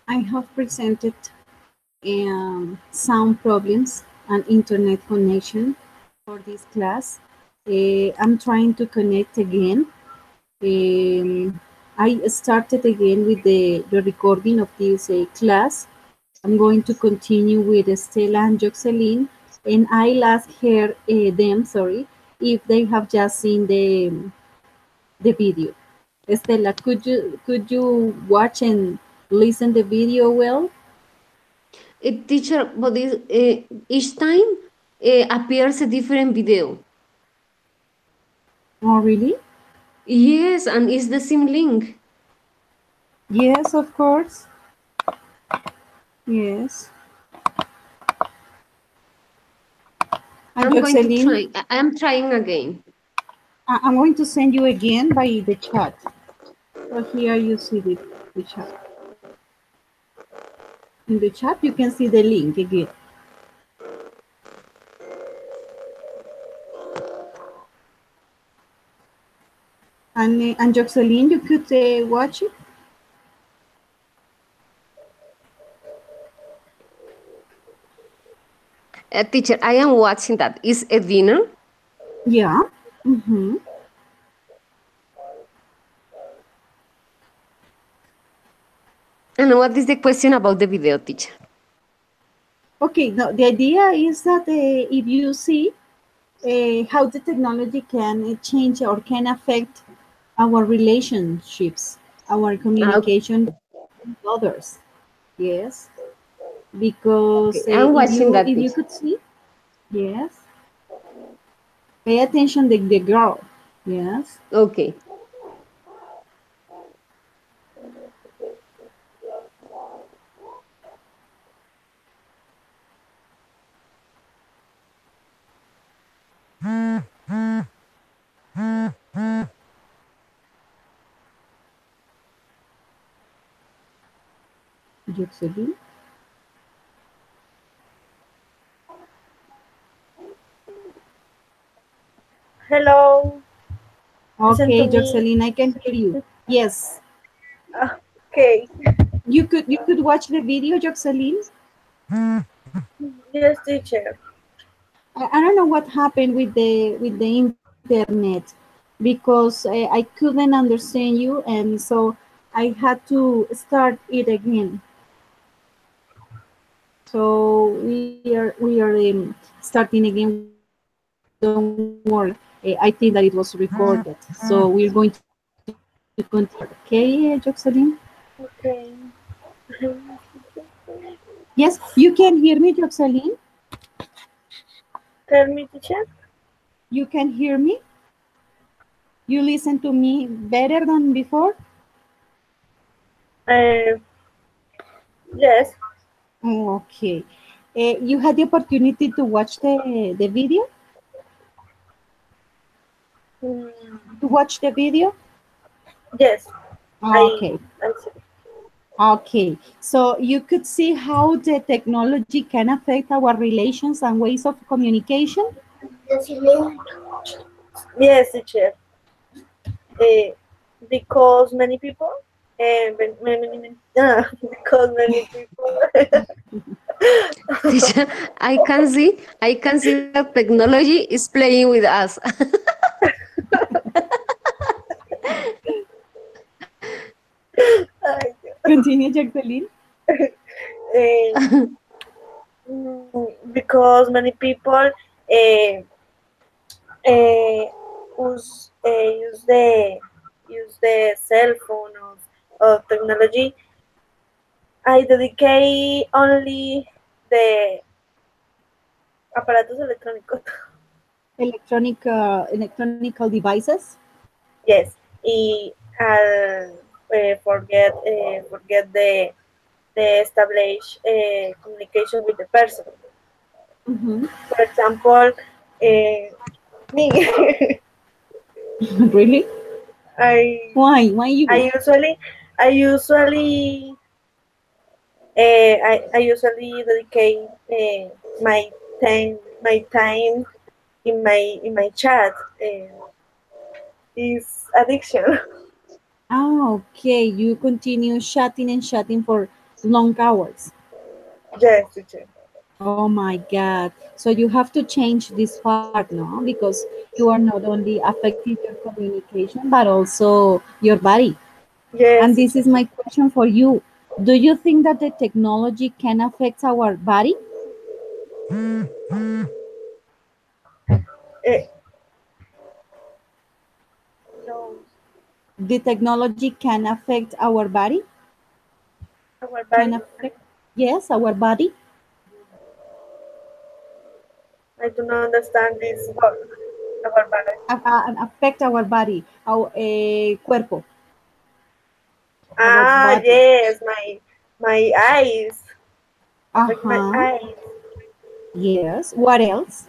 I have presented sound problems and internet connection for this class. I'm trying to connect again. I started again with the recording of this class. I'm going to continue with Stella and Jocelyn, and I'll ask them, if they have just seen the video. Stella, could you watch and listen the video well? Teacher, but each time appears a different video. Oh, really? Yes, and it's the same link. Yes, of course. Yes. And I'm going to Jocelyn, try. I'm trying again. I'm going to send you again by the chat. So here you see the chat. In the chat, you can see the link again. And Jocelyn, you could watch it. Teacher, I am watching that. Is a dinner? Yeah. Mm-hmm. And what is the question about the video, teacher? Okay. No, the idea is that if you see how the technology can change or can affect our relationships, our communication with others. Yes, Okay, because I'm watching that, if you teacher. could see, yes, pay attention the girl. Yes. Okay. Jocelyn. Hello, listen Okay, to me. Jocelyn, I can hear you. Yes, Okay, you could watch the video, Jocelyn. yes, teacher. I don't know what happened with the internet because I couldn't understand you, and so I had to start it again. So we are starting again. Don't worry. I think that it was recorded, so we're going to continue. Okay, Jocelyn. Okay. Yes, you can hear me, Jocelyn. Tell me, teacher. You can hear me. You listen to me better than before. Uh, yes. Okay. You had the opportunity to watch the video. Mm, To watch the video. yes. I Okay. I see. Okay. So you could see how the technology can affect our relations and ways of communication. Yes, teacher. Uh, because many people. Because many people. Teacher, I can see that technology is playing with us. Continue, Jacqueline. Eh, because many people uh, use the cell phone of technology. I dedicate only the aparatos electrónicos. Electronical devices. Yes, y al forget the establish communication with the person. Mm-hmm. For example, me, Really? I Why? Why you? I usually I usually dedicate my time in my chat. Is addiction. Ah, okay. You continue chatting and chatting long hours. Yes, teacher. Oh my God. So you have to change this part, no? Because you are not only affecting your communication, but also your body. Yes, And this teacher. is my question for you. Do you think that the technology can affect our body? Eh, no, The technology can affect our body? our Can body. affect, yes, our body? I do not understand this word. Our body. Affect our body, our cuerpo, our Ah, body. yes, my eyes. Affect my Uh-huh. eyes. Yes. What else?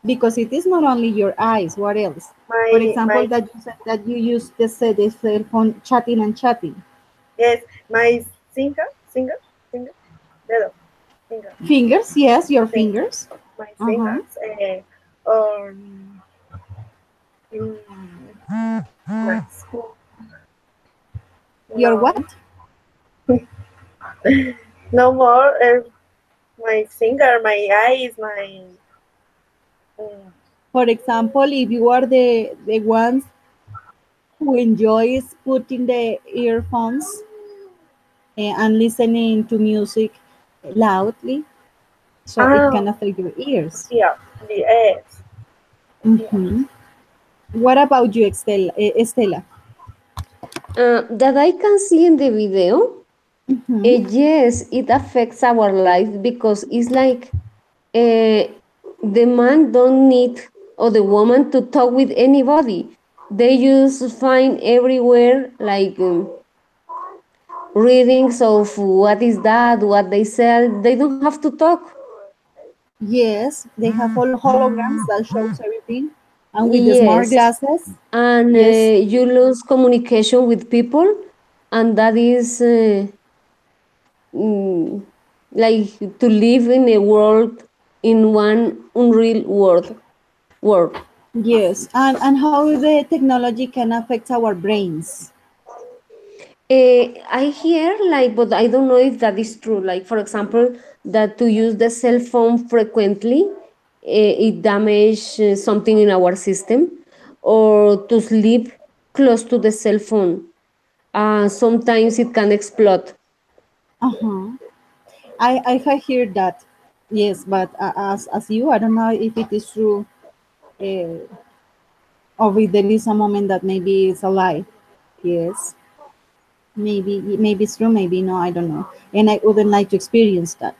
Because it is not only your eyes. What else? For example, My that you said that you use the cell phone chatting and chatting. yes, my finger, dedo, finger, Fingers, yes, your finger, fingers. my Uh-huh. fingers. Mm, my school. Your No, what? no more. My finger, my eyes, my. Mm, For example, if you are the ones who enjoys putting the earphones and listening to music loudly, so it ah, can affect your ears. yeah, yes, yeah. Mhm. What about you, Estela? Estela? That I can see in the video, Mhm. yes, it affects our life because it's like uh, the man don't need or the woman to talk with anybody. They just find everywhere like readings of what is that, what they sell. They don't have to talk. Yes, they have all holograms that shows everything, and with the smart Yes, glasses, and yes, you lose communication with people, and that is mm, like to live in a world in one unreal world. yes, and how the technology can affect our brains. I hear like, but I don't know if that is true. Like, for example, that to use the cell phone frequently, it damage something in our system, or to sleep close to the cell phone. Sometimes it can explode. Uh-huh. I have heard that. Yes, but as you, I don't know if it is true, uh, or if there is a moment that maybe it's a lie. Yes, maybe it's true, maybe no, I don't know, and I wouldn't like to experience that.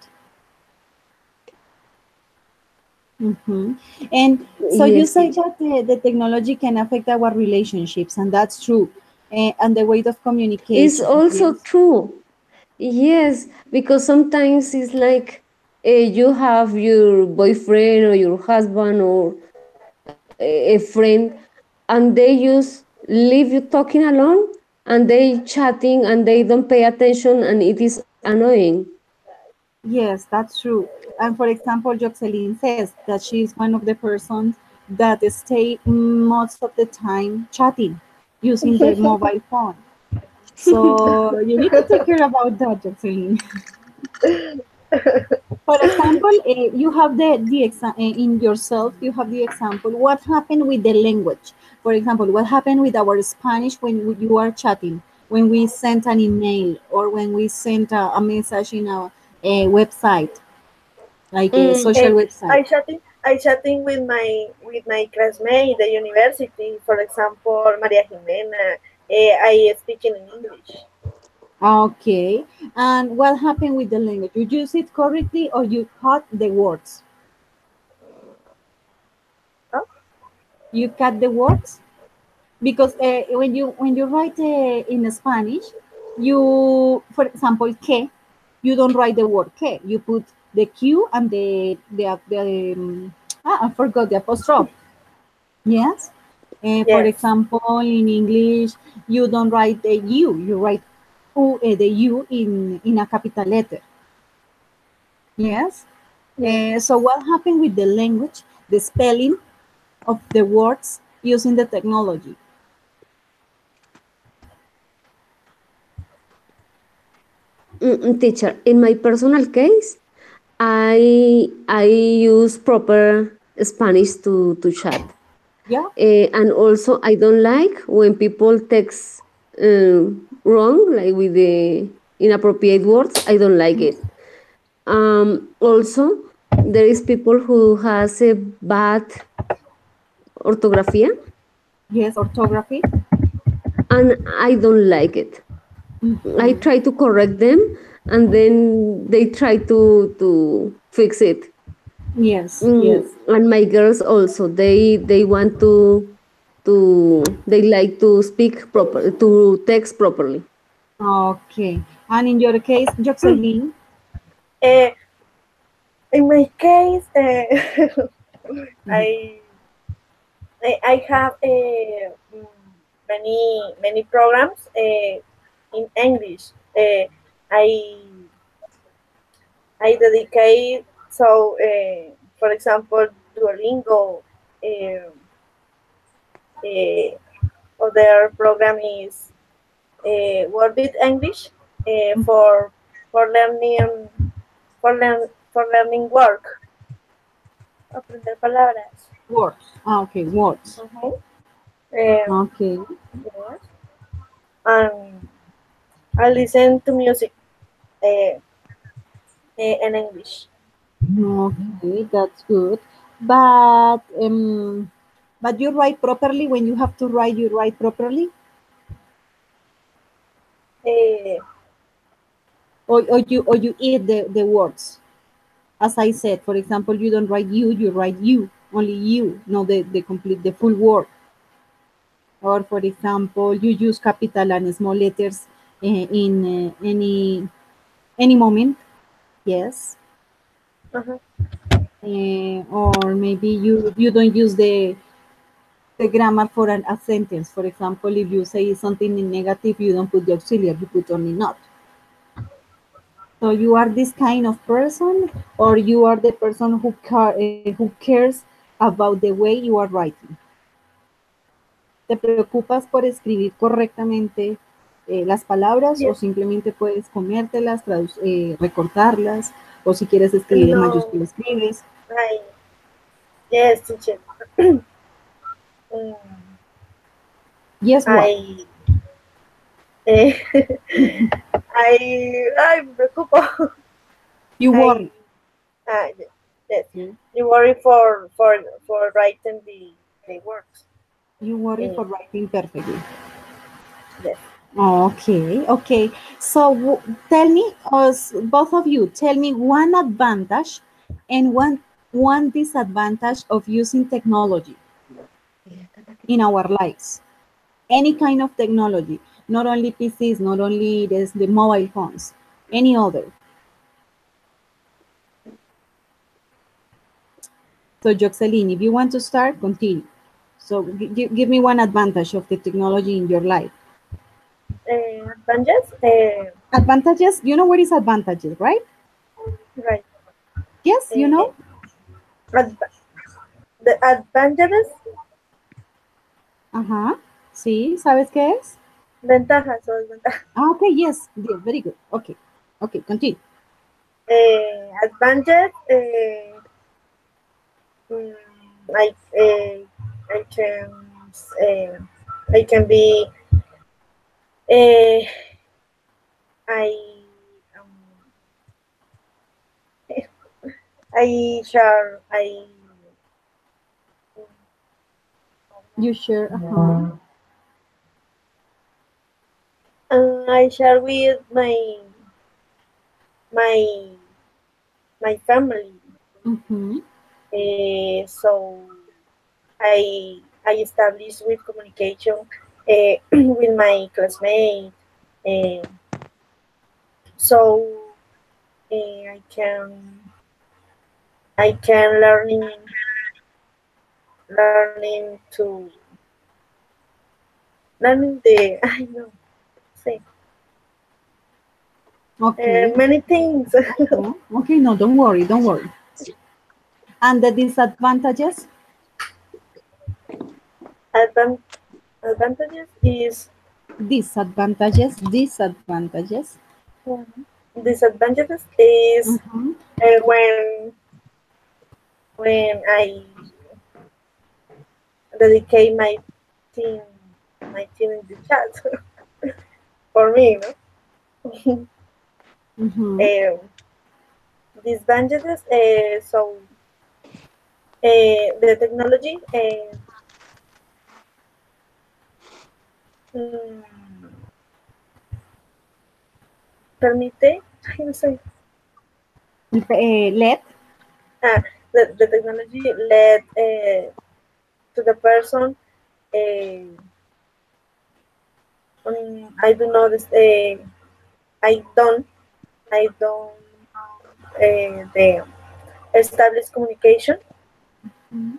Hmm. And so you Yes, say teacher. that the technology can affect our relationships, and that's true, and the way of It's communication. also Yes. true. Yes, because sometimes it's like you have your boyfriend or your husband or a friend, and they just leave you talking alone, and they chatting and they don't pay attention, and it is annoying. Yes, that's true. And for example, Jocelyn says that she is one of the persons that stay most of the time chatting using the mobile phone. So you need to take care about that, Jocelyn. For example, you have in yourself, you have the example. What happened with the language? For example, what happened with our Spanish when you are chatting, when we sent an email or when we sent a message in a website, like a Mm, social website? I chatting with my classmate in the university. For example, Maria Jimena. I speaking in English. Okay. And what happened with the language? You use it correctly or you cut the words? Huh? You cut the words? Because when you write in Spanish, you, for example, que, you don't write the word que. You put the q and I forgot the apostrophe. Yes. For Yes. example, in English, you don't write the u. You write the u in a capital letter. Yes. Yes. So what happened with the language, the spelling of the words using the technology? Teacher, in my personal case, I use proper Spanish to chat. Yeah. And also, I don't like when people text wrong, like with the inappropriate words. I don't like it. Also, there is people who has a bad orthography, Yes, orthography. and I don't like it. I Mhm. try to correct them, and then they try to fix it. Yes, yes. And my girls also, they want to they like to speak proper, to text properly. Okay. And in your case, Jocelyn, Uh, in my case, mhm, I I have many programs in English. I I dedicate so for example Duolingo. Uh, uh, Other program is Word It English for learning for learning work. Aprender palabras. words. Okay, words. Mhm. Um, Okay. yes. And I listen to music uh, in English. Okay, that's good. But you write properly when you have to write, you write properly, Uh, or you eat the words. As I said, for example, you don't write you write you, only you, no the complete the full word. Or for example, you use capital and small letters in any moment. Yes. uh-huh. Or maybe you don't use the grammar for a sentence. For example, if you say something in negative, you don't put the auxiliary, you put only not. So you are this kind of person, or you are the person who cares about the way you are writing. ¿Te preocupas por escribir correctamente las palabras o Yes. simplemente puedes comértelas, recortarlas, o si quieres escribir en No. mayúscula escribes? I yes, teacher. Mm, Yes, what? I eh, I me preocupo. You I worry. yes. Yeah. You worry for writing the words. You worry Eh, for writing perfectly. yes. Okay, okay. So tell me, both of you, tell me one advantage and one disadvantage of using technology in our lives. Any kind of technology, not only PCs, not only the mobile phones, any other. So Jocelyn, if you want to start, continue. So give me one advantage of the technology in your life. Advantages. Advantages, you know what is advantages, right? Right. Yes, you Eh, know? adva- the advantages, Ajá. Sí, ¿sabes qué es? ventajas o desventajas. Ah, okay, yes, very good. Okay, okay, continue. Advantage. Mm, I I can uh, I can be uh, I um, I share You share, I share with my my family. mm-hmm. So I establish with communication with my classmates. Uh, so I can learning to learning the I know say Okay. many things. Okay, no, don't worry, don't worry. And the disadvantages? Advan- Advantages is Disadvantages, disadvantages. disadvantages is Mm-hmm. when I dedicate teen my teen in the chat for me, no. Mm-hmm. um, disadvantages. So the technology mm, permite, I don't say, Let. ah, the technology led to the person. Uh, I do not. I don't. I don't know the established communication. Mm-hmm.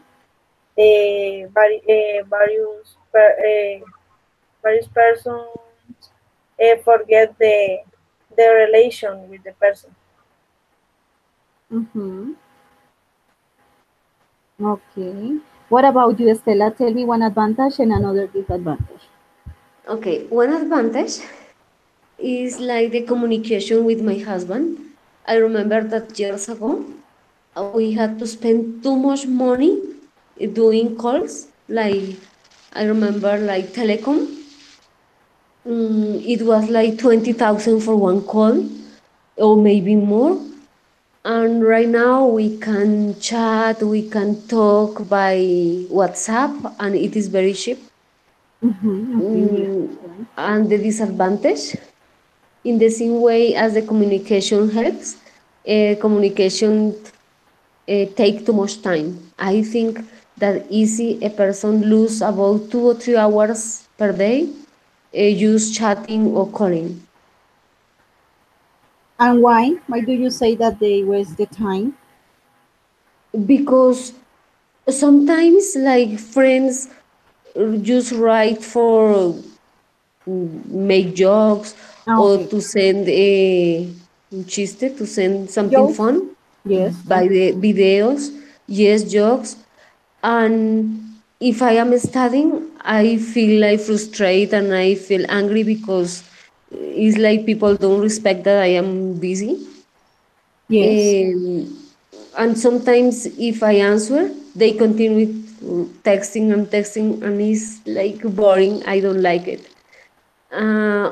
Various persons forget the relation with the person. Mm-hmm. Okay. What about you, Estela? Tell me one advantage and another disadvantage. Okay, one advantage is like the communication with my husband. I remember that years ago we had to spend too much money doing calls. Like I remember like telecom, it was like 20,000 for one call or maybe more. And right now we can chat, we can talk by WhatsApp, and it is very cheap. Mm-hmm. Okay. Yes. Mm, and the disadvantage, in the same way as the communication helps, communication take too much time. I think that easy a person lose about 2 or 3 hours per day just chatting or calling. And why? Why do you say that they waste the time? Because sometimes like friends just write for make jokes Ah, or okay. to send a chiste, to send something Jokes. fun Yes. by the videos, yes, jokes. And if I am studying, I feel like frustrated and I feel angry because it's like people don't respect that I am busy. Yes. um, and sometimes if I answer, they continue texting and texting, and it's like boring. I don't like it.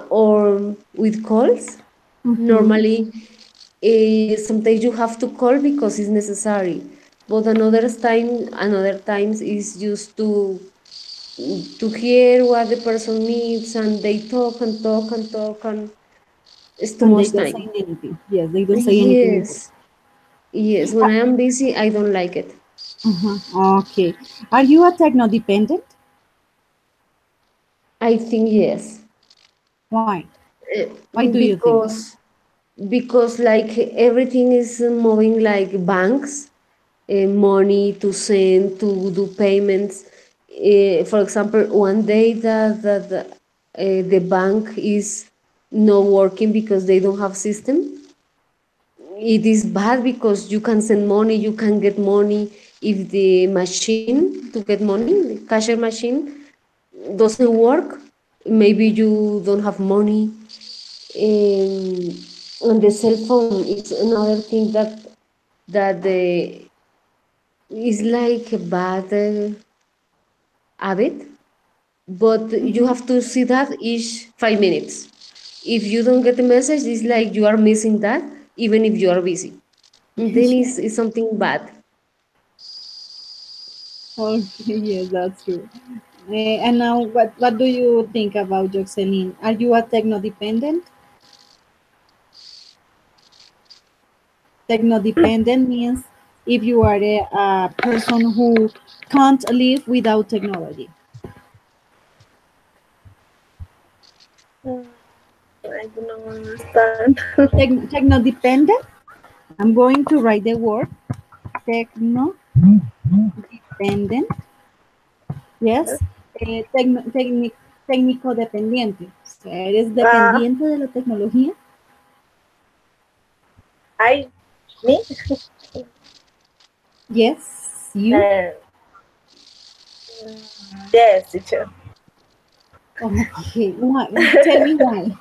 Or with calls, Mm-hmm. normally sometimes you have to call because it's necessary, but another times is just to hear what the person needs, and they talk and talk and talk, and it's too And they much don't say time. anything. Yes, they don't say anything important. Yes, yes. When I am busy, I don't like it. Okay. Are you a techno dependent? I think yes. Why? Uh, Why do you think that? because like everything is moving like banks, money to send, to do payments. For example, one day the bank is not working because they don't have system. It is bad because you can send money, you can get money. If the machine to get money, the cashier machine, doesn't work, maybe you don't have money. um, on the cell phone is another thing that is like a bad habit, but you Mm-hmm. have to see that each 5 minutes. If you don't get the message, it's like you are missing that, even if you are busy. And then Yes. it's something bad. Okay, yes, that's true. And now, what do you think about Jocelyn? Are you a techno dependent? Techno dependent means if you are a person who can't live without technology. Mm, I do not understand. Techno dependent. I'm going to write the word techno dependent. Yes. Técnico dependiente. O sea, eres uh, dependiente de la tecnología. I me Yes. You. uh, yes, teacher. Okay. Why? Tell me why.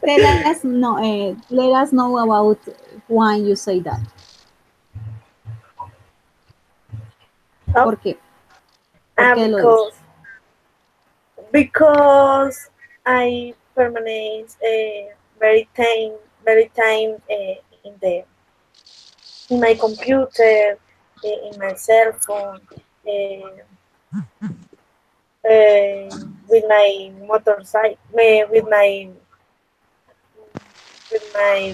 Tell us no. Let us know about why you say that. Oh, ¿Por qué? ¿Por qué lo dices? because I permanent very time in my computer, in my cell phone, uh, with my motorcycle, with my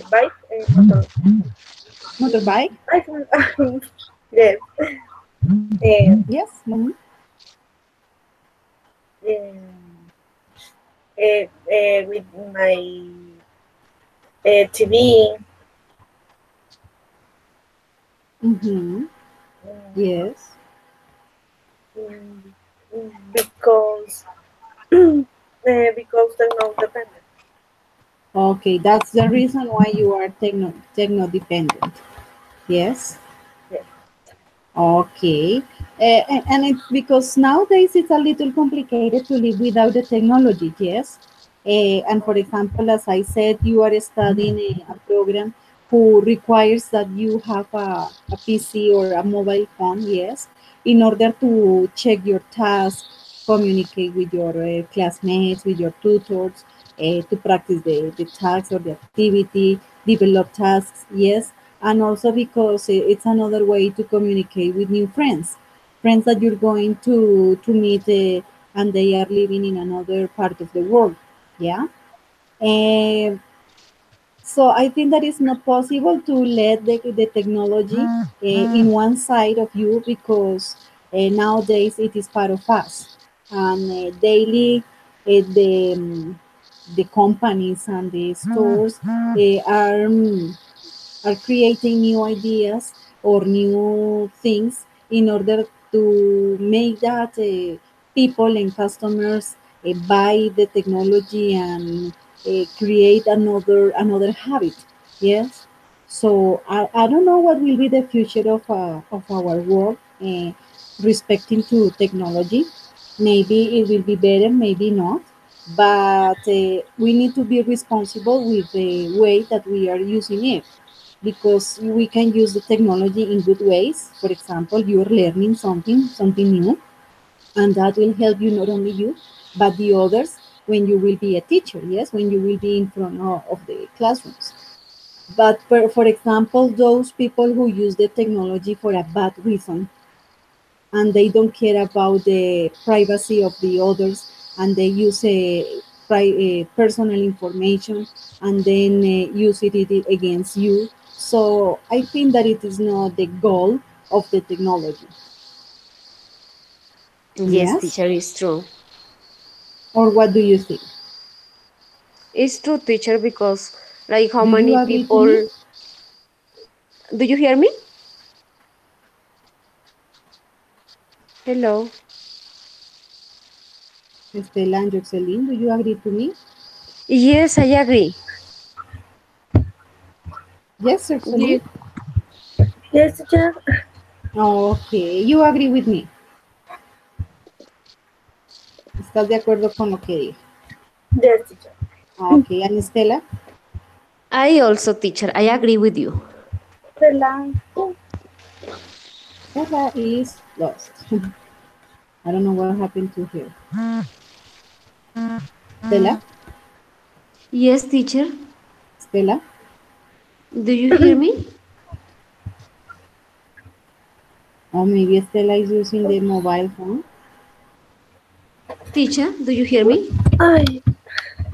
bike, Motorbike? yes, Yes. Mhm. um, with my TV. Mm-hmm. um, Yes. mm, because because they're not dependent. Okay, that's the reason why you are techno dependent. Yes. Yes. Okay. And it's because nowadays it's a little complicated to live without the technology. Yes. And for example, as I said, you are studying a program who requires that you have a PC or a mobile phone. Yes. In order to check your tasks, communicate with your classmates, with your tutors, to practice the tasks or the activity, develop tasks. Yes, and also because it's another way to communicate with new friends that you're going to meet, and they are living in another part of the world. Yeah. Um, so I think that it's not possible to let the technology in one side of you, because nowadays it is part of us, and daily the companies and the stores are creating new ideas or new things in order to make that people and customers buy the technology and create another habit. Yes. So I don't know what will be the future of our world respecting to technology. Maybe it will be better, maybe not, but we need to be responsible with the way that we are using it, because we can use the technology in good ways. For example, you're learning something new, and that will help you, not only you, but the others, when you will be a teacher. Yes, when you will be in front of the classrooms. But for example, those people who use the technology for a bad reason, and they don't care about the privacy of the others, and they use personal information, and then use it against you. So I think that it is not the goal of the technology. Yes, Yes. teacher, it's true. Or what do you think? It's true, teacher, because like how Do you many agree to me? people, do you hear me? Hello. Estela and Jocelyn, do you agree to me? Yes, I agree. Yes, Do certainly. you, Yes, teacher. Okay, you agree with me. ¿Estás de acuerdo con lo que dije? Yes, teacher. Okay, and Estela? I also, teacher, I agree with you. Relax. Estela is lost. I don't know what happened to her. Stella? Yes, teacher. Stella? Do you hear me? Or maybe Stella is using the mobile phone. Teacher, do you hear me? Ay,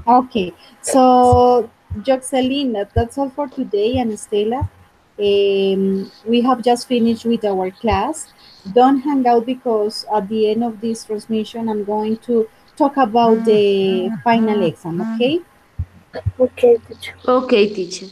Okay, so Jocelyn, that's all for today. And Stella, we have just finished with our class. Don't hang out, because at the end of this transmission, I'm going to talk about the final exam, okay? okay, teacher. Okay, teacher.